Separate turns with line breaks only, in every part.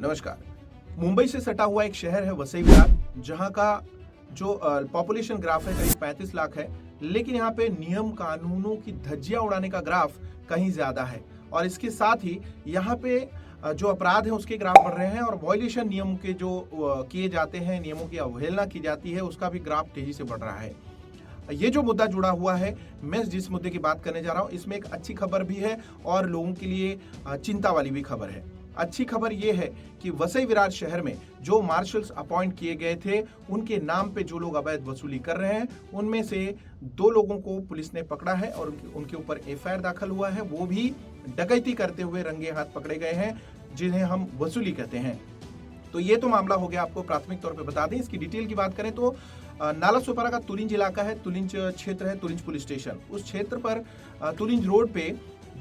नमस्कार। मुंबई से सटा हुआ एक शहर है वसई विरार, जहां का जो पॉपुलेशन ग्राफ है करीब 35 लाख है, लेकिन यहाँ पे नियम कानूनों की धज्जियां उड़ाने का ग्राफ कहीं ज्यादा है। और इसके साथ ही यहाँ पे जो अपराध है उसके ग्राफ बढ़ रहे हैं और वॉयलेशन नियम के जो किए जाते हैं, नियमों की अवहेलना की जाती है, उसका भी ग्राफ तेजी से बढ़ रहा है। ये जो मुद्दा जुड़ा हुआ है, मैं जिस मुद्दे की बात करने जा रहा हूँ, इसमें एक अच्छी खबर भी है और लोगों के लिए चिंता वाली भी खबर है। अच्छी खबर ये है कि वसई विरार शहर में जो मार्शल्स अपॉइंट किए गए थे, उनके नाम पे जो लोग अवैध वसूली कर रहे हैं, उनमें से 2 लोगों को पुलिस ने पकड़ा है और उनके ऊपर एफआईआर दाखिल हुआ है। वो भी डकैती करते हुए रंगे हाथ पकड़े गए हैं, जिन्हें हम वसूली कहते हैं। तो ये तो मामला हो गया, आपको प्राथमिक तौर पे बता दें। इसकी डिटेल की बात करें तो नालासोपारा का तुलिंज इलाका है, तुलिंज क्षेत्र है, तुलिंज पुलिस स्टेशन। उस क्षेत्र पर तुलिंज रोड पे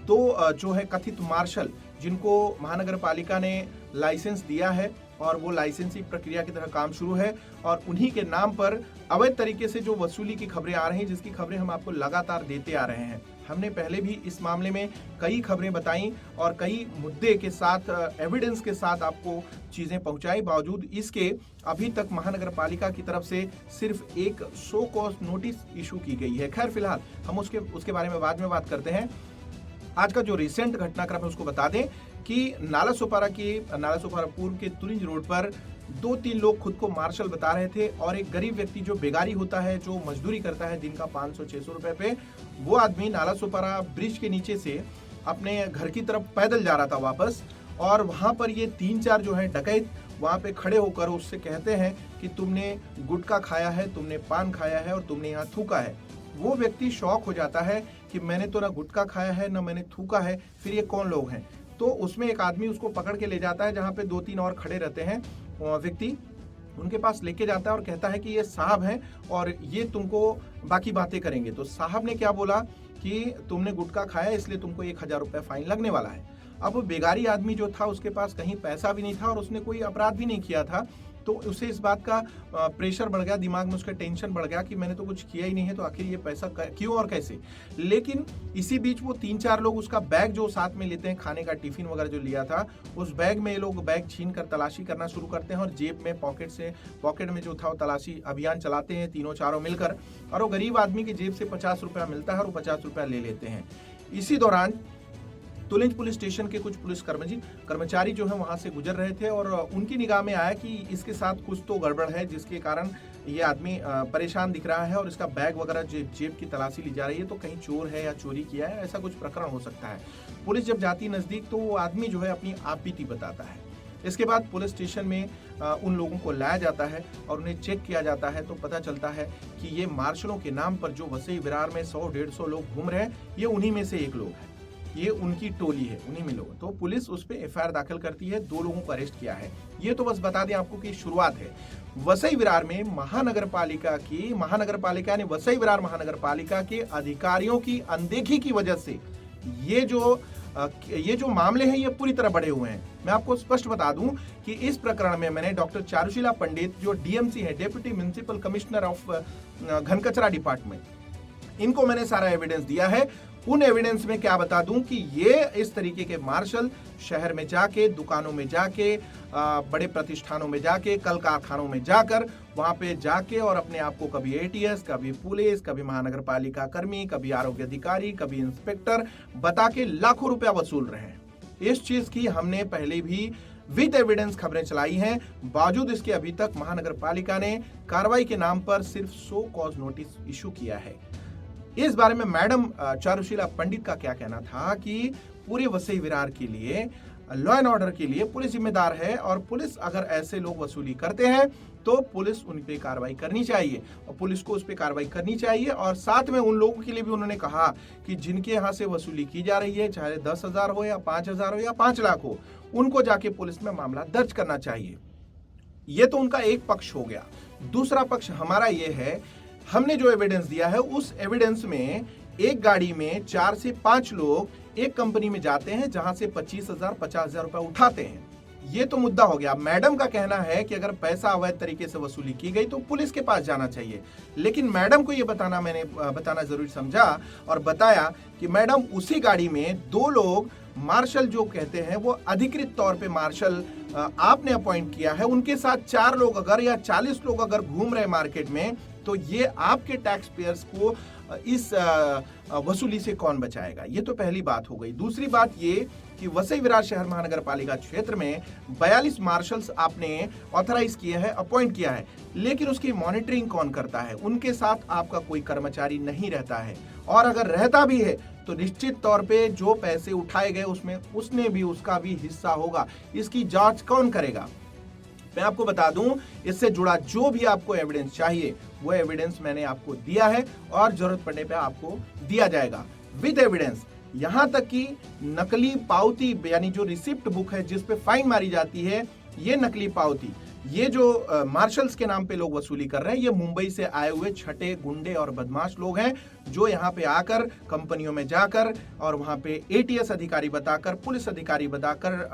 2 जो है कथित मार्शल, जिनको महानगर पालिका ने लाइसेंस दिया है और वो लाइसेंसिंग प्रक्रिया की तरह काम शुरू है, और उन्हीं के नाम पर अवैध तरीके से जो वसूली की खबरें आ रही हैं, जिसकी खबरें हम आपको लगातार देते आ रहे हैं। हमने पहले भी इस मामले में कई खबरें बताई और कई मुद्दे के साथ, एविडेंस के साथ आपको चीजें पहुंचाई। बावजूद इसके अभी तक महानगर पालिका की तरफ से सिर्फ एक शो कॉज नोटिस इशू की गई है। खैर, फिलहाल हम उसके बारे में बाद में बात करते हैं। आज का जो रिसेंट घटनाक्रम है उसको बता दें कि नालासोपारा पूर्व के तुलिंज रोड पर 2-3 लोग खुद को मार्शल बता रहे थे, और एक गरीब व्यक्ति जो बेगारी होता है, जो मजदूरी करता है दिन का 500-600 रुपए पे, वो आदमी नालासोपारा ब्रिज के नीचे से अपने घर की तरफ पैदल जा रहा था वापस, और वहां पर ये 3-4 जो है डकैत वहां पे खड़े होकर उससे कहते हैं कि तुमने गुटखा खाया है, तुमने पान खाया है और तुमने यहाँ थूका है। वो व्यक्ति शॉक हो जाता है कि मैंने तो ना गुटखा खाया है, ना मैंने थूका है, फिर ये कौन लोग हैं। तो उसमें एक आदमी उसको पकड़ के ले जाता है, जहाँ पे 2-3 और खड़े रहते हैं व्यक्ति, उनके पास लेके जाता है और कहता है कि ये साहब हैं और ये तुमको बाकी बातें करेंगे। तो साहब ने क्या बोला कि तुमने गुटखा खाया, इसलिए तुमको 1000 रुपये फाइन लगने वाला है। अब बेगारी आदमी जो था, उसके पास कहीं पैसा भी नहीं था और उसने कोई अपराध भी नहीं किया था, तो उसे इस बात का प्रेशर बढ़ गया, दिमाग में उसका टेंशन बढ़ गया कि मैंने तो कुछ किया ही नहीं है, तो आखिर ये पैसा क्यों और कैसे। लेकिन इसी बीच वो 3-4 लोग उसका बैग जो साथ में लेते हैं, खाने का टिफिन वगैरह जो लिया था, उस बैग में ये लोग बैग छीन कर तलाशी करना शुरू करते हैं और जेब में पॉकेट में जो था वो तलाशी अभियान चलाते हैं, 3-4 मिलकर, और वो गरीब आदमी की जेब से 50 रुपया मिलता है और वो 50 रुपया ले लेते हैं। इसी दौरान तुलिंज पुलिस स्टेशन के कुछ पुलिस कर्मचारी जो है वहां से गुजर रहे थे और उनकी निगाह में आया कि इसके साथ कुछ तो गड़बड़ है, जिसके कारण ये आदमी परेशान दिख रहा है और इसका बैग वगैरह जेब की तलाशी ली जा रही है, तो कहीं चोर है या चोरी किया है, ऐसा कुछ प्रकरण हो सकता है। पुलिस जब जाती नजदीक तो वो आदमी जो है अपनी आपबीती बताता है। इसके बाद पुलिस स्टेशन में उन लोगों को लाया जाता है और उन्हें चेक किया जाता है, तो पता चलता है कि ये मार्शलों के नाम पर जो वसई विरार में 100-150 लोग घूम रहे हैं, ये उन्हीं में से एक लोग है, ये उनकी टोली है, उन्हीं में लोग। तो पुलिस उस पर एफआईआर दाखिल करती है, 2 लोगों को अरेस्ट किया है। ये तो बस बता दें आपको कि शुरुआत है। वसई विरार में महानगर पालिका ने वसई विरार महानगर पालिका के अधिकारियों की अनदेखी की वजह से ये जो मामले हैं, ये पूरी तरह बढ़े हुए हैं। मैं आपको स्पष्ट बता दूं कि इस प्रकरण में मैंने डॉक्टर चारुशीला पंडित, जो डीएमसी है, डेप्यूटी म्युनिसिपल कमिश्नर ऑफ घनकचरा डिपार्टमेंट, इनको मैंने सारा एविडेंस दिया है। उन एविडेंस में क्या बता दूं कि ये इस तरीके के मार्शल शहर में जाके, दुकानों में जाके, बड़े प्रतिष्ठानों में जाके, कल कारखानों में जाकर, वहां पे जाके और अपने आप को कभी एटीएस, कभी पुलिस, कभी महानगर पालिका कर्मी, कभी आरोग्य अधिकारी, कभी इंस्पेक्टर बता के लाखों रुपया वसूल रहे हैं। इस चीज की हमने पहले भी विद एविडेंस खबरें चलाई हैं। बावजूद इसके अभी तक महानगर पालिका ने कार्रवाई के नाम पर सिर्फ शो कॉज नोटिस इशू किया है। इस बारे में मैडम चारुशीला पंडित का क्या कहना था कि पूरे वसई विरार के लिए, लॉ एंड ऑर्डर के लिए पुलिस जिम्मेदार है, और पुलिस अगर ऐसे लोग वसूली करते हैं तो पुलिस उन पे कार्रवाई करनी चाहिए और पुलिस को उस पे कार्रवाई करनी चाहिए। और साथ में उन लोगों के लिए भी उन्होंने कहा कि जिनके यहाँ से वसूली की जा रही है, चाहे 10,000 हो या 5,000 हो या 5 लाख हो, उनको जाके पुलिस में मामला दर्ज करना चाहिए। ये तो उनका एक पक्ष हो गया। दूसरा पक्ष हमारा ये है, हमने जो एविडेंस दिया है, उस एविडेंस में एक गाड़ी में 4 से 5 लोग एक कंपनी में जाते हैं, जहां से 25,000 50,000 रुपए उठाते हैं। ये तो मुद्दा हो गया। मैडम का कहना है कि अगर पैसा अवैध तरीके से वसूली की गई तो पुलिस के पास जाना चाहिए, लेकिन मैडम को ये बताना जरूरी समझा और बताया कि मैडम उसी गाड़ी में 2 लोग मार्शल जो कहते हैं वो अधिकृत तौर पे मार्शल आपने अपॉइंट किया है, उनके साथ 4 लोग अगर या 40 लोग अगर घूम रहे मार्केट में, तो ये आपके टैक्स पेयर्स को इस वसूली से कौन बचाएगा? ये तो पहली बात हो गई। दूसरी बात ये कि वसई विरार शहर महानगर पालिका क्षेत्र में 42 मार्शल्स आपने ऑथराइज किए हैं, अपॉइंट किया है, लेकिन उसकी मॉनिटरिंग कौन करता है? उनके साथ आपका कोई कर्मचारी नहीं रहता है, और अगर रहता भी है तो निश्चित तौर पे जो पैसे उठाए गए उसमें उसने भी उसका भी हिस्सा होगा। इसकी जांच कौन करेगा? मैं आपको बता दूं, इससे जुड़ा जो भी आपको एविडेंस चाहिए वो एविडेंस मैंने आपको दिया है और जरूरत पड़ने पे आपको दिया जाएगा विद एविडेंस। यहां तक कि नकली पावती यानी जो रिसिप्ट बुक है जिस पे फाइन मारी जाती है, ये नकली पावती, ये जो मार्शल्स के नाम पे लोग वसूली कर रहे हैं, ये मुंबई से आए हुए छठे गुंडे और बदमाश लोग हैं जो यहाँ पे आकर कंपनियों में जाकर और वहां पे एटीएस अधिकारी बताकर, पुलिस अधिकारी बताकर,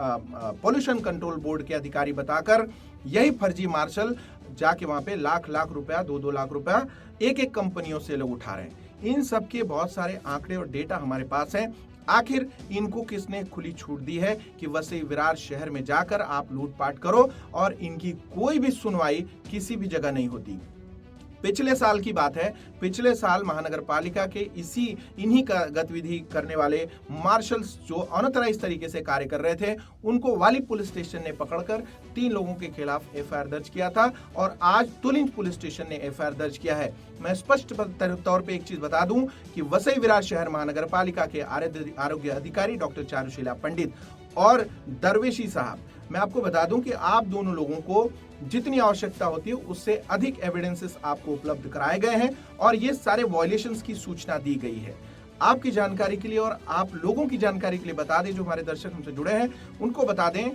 पॉल्यूशन कंट्रोल बोर्ड के अधिकारी बताकर यही फर्जी मार्शल जाके वहां पे लाख लाख रुपया, 2-2 लाख रुपया एक एक कंपनियों से लोग उठा रहे हैं। इन सब के बहुत सारे आंकड़े और डेटा हमारे पास हैं। आखिर इनको किसने खुली छूट दी है कि वसई विरार शहर में जाकर आप लूटपाट करो, और इनकी कोई भी सुनवाई किसी भी जगह नहीं होती? पिछले साल की बात है, पिछले साल महानगर पालिका के इन्हीं का गतिविधि करने वाले मार्शल्स जो अनऑथराइज तरीके से कार्य कर रहे थे, उनको वाली पुलिस स्टेशन ने पकड़कर 3 लोगों के खिलाफ एफआईआर दर्ज किया था, और आज तुलिंज पुलिस स्टेशन ने एफआईआर दर्ज किया है। मैं स्पष्ट तौर पे एक चीज बता दूं कि वसई विरार शहर महानगर पालिका के आरोग्य अधिकारी डॉक्टर चारुशीला पंडित और दरवेशी साहब, मैं आपको बता दूं कि आप दोनों लोगों को जितनी आवश्यकता होती है उससे अधिक एविडेंसेस आपको उपलब्ध कराए गए हैं, और ये सारे वायलेशंस की सूचना दी गई है। आपकी जानकारी के लिए और आप लोगों की जानकारी के लिए बता दें, जो हमारे दर्शक हमसे जुड़े हैं उनको बता दें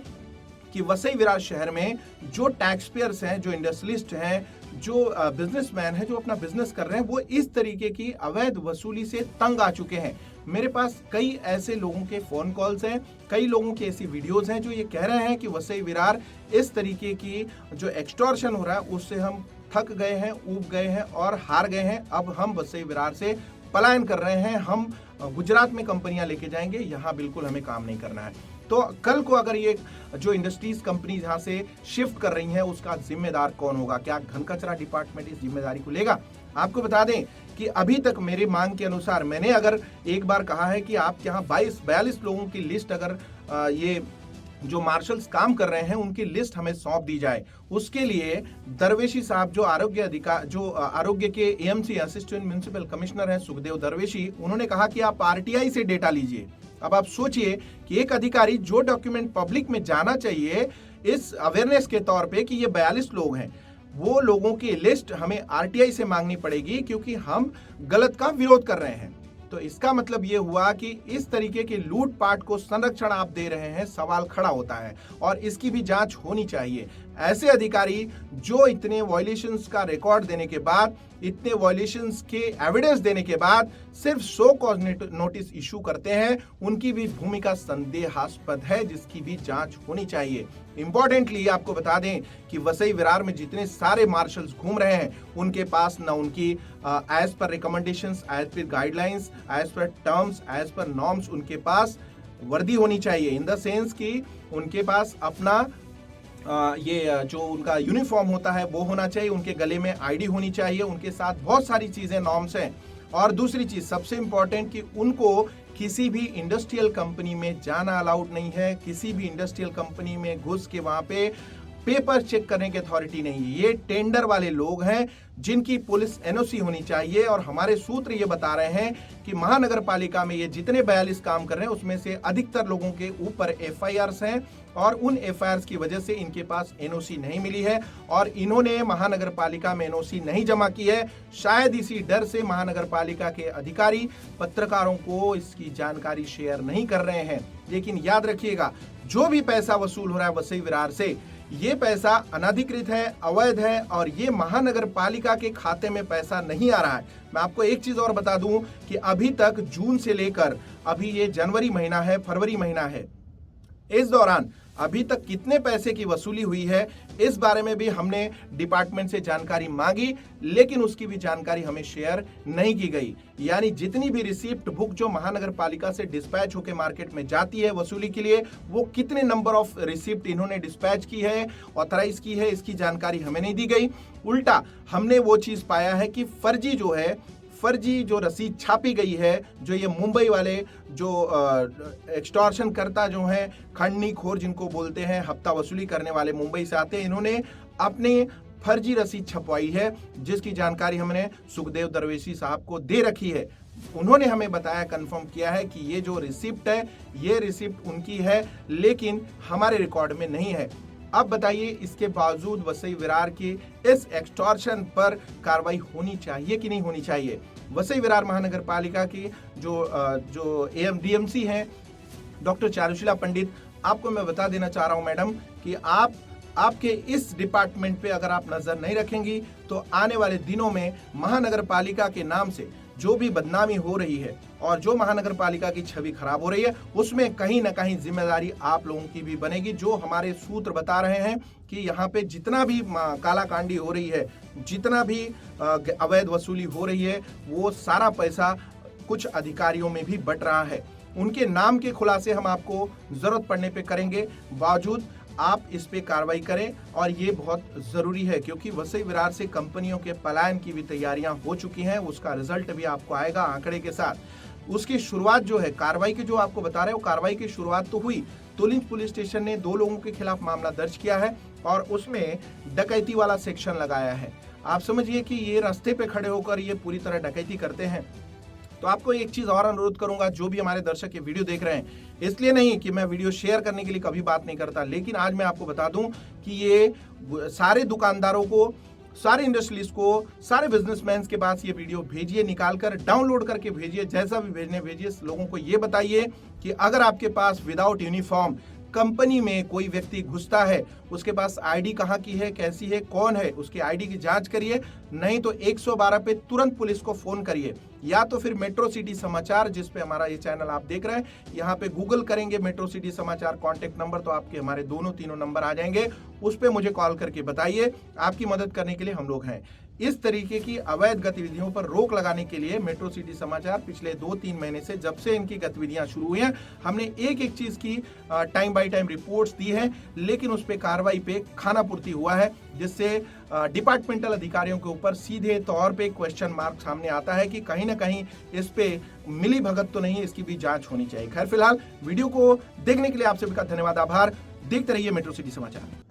कि वसई विरार शहर में जो टैक्स पेयर्स हैं, जो इंडस्ट्रियलिस्ट हैं, जो बिजनेसमैन हैं, जो अपना बिजनेस कर रहे हैं, वो इस तरीके की अवैध वसूली से तंग आ चुके हैं। मेरे पास कई ऐसे लोगों के फोन कॉल्स हैं, कई लोगों की ऐसी वीडियोस हैं जो ये कह रहे हैं कि वसई विरार इस तरीके की जो एक्सटॉर्शन हो रहा है उससे हम थक गए हैं, ऊब गए हैं और हार गए हैं। अब हम वसई विरार से पलायन कर रहे हैं, हम गुजरात में कंपनियां लेके जाएंगे, यहाँ बिल्कुल हमें काम नहीं करना है। तो कल को अगर ये जो इंडस्ट्रीज कंपनी यहाँ से शिफ्ट कर रही हैं उसका जिम्मेदार कौन होगा? क्या घन कचरा डिपार्टमेंट इस जिम्मेदारी को लेगा? आपको बता दें कि अभी तक मेरी मांग के अनुसार मैंने अगर एक बार कहा है कि आप यहाँ 42 लोगों की लिस्ट अगर ये जो मार्शल्स काम कर रहे हैं उनकी लिस्ट हमें सौंप दी जाए, उसके लिए दरवेशी साहब जो आरोग्य के एएमसी असिस्टेंट म्युनिसिपल कमिश्नर हैं सुखदेव दरवेशी, उन्होंने कहा कि आप आरटीआई से डेटा लीजिए। अब आप सोचिए कि एक अधिकारी जो डॉक्यूमेंट पब्लिक में जाना चाहिए इस अवेयरनेस के तौर पे कि ये 42 लोग हैं, वो लोगों की लिस्ट हमें आरटीआई से मांगनी पड़ेगी क्योंकि हम गलत का विरोध कर रहे हैं। तो इसका मतलब ये हुआ कि इस तरीके के लूटपाट को संरक्षण आप दे रहे हैं, सवाल खड़ा होता है और इसकी भी जांच होनी चाहिए। ऐसे अधिकारी जो इतने वायलेशंस का रिकॉर्ड देने के बाद, इतने वायलेशंस के एविडेंस देने के बाद सिर्फ 100 कॉज नोटिस इशू करते हैं, उनकी भी भूमिका संदेहास्पद है, जिसकी भी जांच होनी चाहिए। इंपॉर्टेंटली आपको बता दें कि वसई विरार में जितने सारे मार्शल्स घूम रहे हैं उनके पास न उनकी as per recommendations, as per guidelines, as per terms, as per norms उनके पास वर्दी होनी चाहिए, इन द सेंस कि उनके पास अपना ये जो उनका यूनिफॉर्म होता है वो होना चाहिए, उनके गले में आईडी होनी चाहिए, उनके साथ बहुत सारी चीजें नॉर्म्स हैं। और दूसरी चीज सबसे इंपॉर्टेंट कि उनको किसी भी इंडस्ट्रियल कंपनी में जाना अलाउड नहीं है, किसी भी इंडस्ट्रियल कंपनी में घुस के वहां पे पेपर चेक करने की अथॉरिटी नहीं है। ये टेंडर वाले लोग हैं जिनकी पुलिस एनओसी होनी चाहिए। और हमारे सूत्र ये बता रहे हैं कि महानगर पालिका में ये जितने 42 काम कर रहे हैं उसमें से अधिकतर लोगों के ऊपर एफआईआर्स हैं और उन एफआईआर्स की वजह से इनके पास एनओसी नहीं मिली है और इन्होंने महानगर पालिका में एनओसी नहीं जमा की है। शायद इसी डर से महानगर पालिका के अधिकारी पत्रकारों को इसकी जानकारी शेयर नहीं कर रहे हैं। लेकिन याद रखिएगा, जो भी पैसा वसूल हो रहा है वसई विरार से, ये पैसा अनधिकृत है, अवैध है और ये महानगर पालिका के खाते में पैसा नहीं आ रहा है। मैं आपको एक चीज और बता दूं कि अभी तक जून से लेकर अभी ये जनवरी महीना है, फरवरी महीना है, इस दौरान अभी तक कितने पैसे की वसूली हुई है, इस बारे में भी हमने डिपार्टमेंट से जानकारी मांगी, लेकिन उसकी भी जानकारी हमें शेयर नहीं की गई। यानी जितनी भी रिसिप्ट बुक जो महानगर पालिका से डिस्पैच होकर मार्केट में जाती है वसूली के लिए, वो कितने नंबर ऑफ रिसिप्ट इन्होंने डिस्पैच की है, ऑथराइज की है, इसकी जानकारी हमें नहीं दी गई। उल्टा हमने वो चीज पाया है कि फर्जी जो रसीद छापी गई है, जो ये मुंबई वाले जो एक्सटॉर्शन करता जो हैं, खंडनी खोर जिनको बोलते हैं, हफ्ता वसूली करने वाले मुंबई से आते हैं, इन्होंने अपने फर्जी रसीद छपवाई है, जिसकी जानकारी हमने सुखदेव दरवेशी साहब को दे रखी है। उन्होंने हमें बताया, कंफर्म किया है कि ये जो रिसिप्ट है, ये रिसिप्ट उनकी है, लेकिन हमारे रिकॉर्ड में नहीं है। अब बताइए, इसके बावजूद वसई विरार की इस एक्सटॉर्शन पर कार्रवाई होनी चाहिए कि नहीं होनी चाहिए? वसई विरार महानगर पालिका की जो डीएमसी हैं डॉक्टर चारुशीला पंडित, आपको मैं बता देना चाह रहा हूं मैडम कि आपके इस डिपार्टमेंट पे अगर आप नजर नहीं रखेंगी तो आने वाले दिनों में महानगर पालिका के नाम से जो भी बदनामी हो रही है और जो महानगर पालिका की छवि खराब हो रही है, उसमें कहीं ना कहीं जिम्मेदारी आप लोगों की भी बनेगी। जो हमारे सूत्र बता रहे हैं कि यहाँ पे जितना भी कालाकांडी हो रही है, जितना भी अवैध वसूली हो रही है, वो सारा पैसा कुछ अधिकारियों में भी बट रहा है। उनके नाम के खुलासे हम आपको जरूरत पड़ने पे करेंगे, बावजूद आप इस पे कार्रवाई करें। और ये बहुत जरूरी है, क्योंकि वसई विरार से कंपनियों के पलायन की भी तैयारियां हो चुकी हैं। उसका रिजल्ट भी आपको आएगा आंकड़े के साथ। उसकी शुरुआत जो है कार्रवाई की, जो आपको बता रहे हो, कार्रवाई की शुरुआत तो हुई। तुलिंज पुलिस स्टेशन ने 2 लोगों के खिलाफ मामला दर्ज किया है और उसमें डकैती वाला सेक्शन लगाया है। आप समझिए कि ये रास्ते पे खड़े होकर ये पूरी तरह डकैती करते हैं। तो आपको एक चीज और अनुरोध करूंगा, जो भी हमारे दर्शक ये वीडियो देख रहे हैं, इसलिए नहीं कि मैं वीडियो शेयर करने के लिए कभी बात नहीं करता, लेकिन आज मैं आपको बता दूं कि ये सारे दुकानदारों को, सारे इंडस्ट्रियलिस्ट को, सारे बिजनेसमैन के पास ये वीडियो भेजिए, निकाल कर डाउनलोड करके भेजिए, जैसा भी भेजने भेजिए। लोगों को ये बताइए कि अगर आपके पास विदाउट यूनिफॉर्म कंपनी में कोई व्यक्ति घुसता है, उसके पास आईडी कहाँ की है, कैसी है, कौन है, उसकी आईडी की जांच करिए। नहीं तो 112 पे तुरंत पुलिस को फोन करिए, या तो फिर मेट्रो सिटी समाचार, जिस पे हमारा ये चैनल आप देख रहे हैं, यहाँ पे गूगल करेंगे मेट्रो सिटी समाचार कॉन्टेक्ट नंबर, तो आपके हमारे तीनों नंबर आ जाएंगे। उस पे मुझे कॉल करके बताइए, आपकी मदद करने के लिए हम लोग हैं। इस तरीके की अवैध गतिविधियों पर रोक लगाने के लिए मेट्रो सिटी समाचार पिछले 2-3 महीने से, जब से इनकी गतिविधियां शुरू हुई हैं, हमने एक चीज की टाइम बाय टाइम रिपोर्ट्स दी है, लेकिन उस पे कार्रवाई पे खानापूर्ति हुआ है, जिससे डिपार्टमेंटल अधिकारियों के ऊपर सीधे तौर पे क्वेश्चन मार्क सामने आता है कि कहीं ना कहीं इस पे मिली भगत तो नहीं, इसकी भी जांच होनी चाहिए। खैर, फिलहाल वीडियो को देखने के लिए आप सभी का धन्यवाद, आभार। देखते रहिए मेट्रो सिटी समाचार।